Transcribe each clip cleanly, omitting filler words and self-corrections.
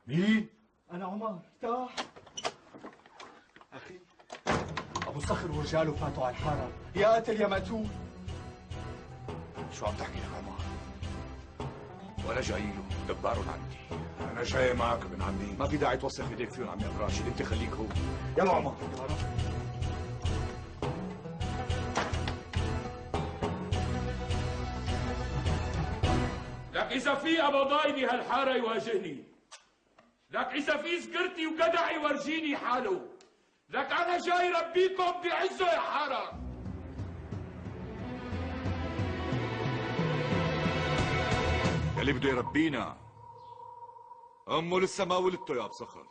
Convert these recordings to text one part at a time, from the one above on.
مين؟ أنا عمر. ارتاح أخي. أبو صخر ورجاله فاتوا على الحارة، يا قاتل يا مقتول. شو عم تحكي لك عمر؟ وأنا جاي له دبارهم عندي. أنا جاي معك ابن عمي، ما في داعي توسخ ايديك فيهم عمي أبو راشد، أنت خليك هون. يلا عمر. لك إذا في قبضاي بهالحارة يواجهني، لك إذا في سكرتي وجدع يورجيني حاله، لك أنا جاي ربيكم بعزه يا حارة. يلي بده يربينا أمه لسه ما ولدته يا أبو صخر.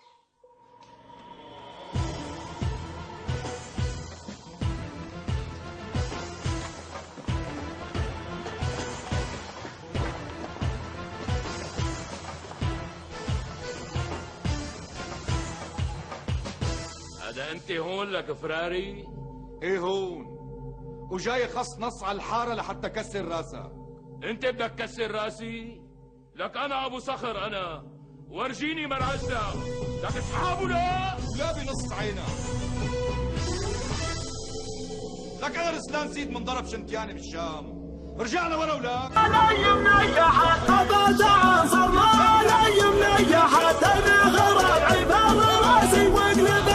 هذا أنت هون لك فراري؟ إيه هون، وجاي خص نص على الحارة لحتى كسر راسك. أنت بدك تكسر راسي؟ لك أنا أبو صخر أنا، ورجيني مرعزة. لك أصحابه لا بنص عينك. لك أنا رسلان سيد من ضرب شنتياني بالشام. رجعنا ورا ولاد. لا يمنيحت أبد عنصر، لا يمنيحت بغرب عباد راسي واقلب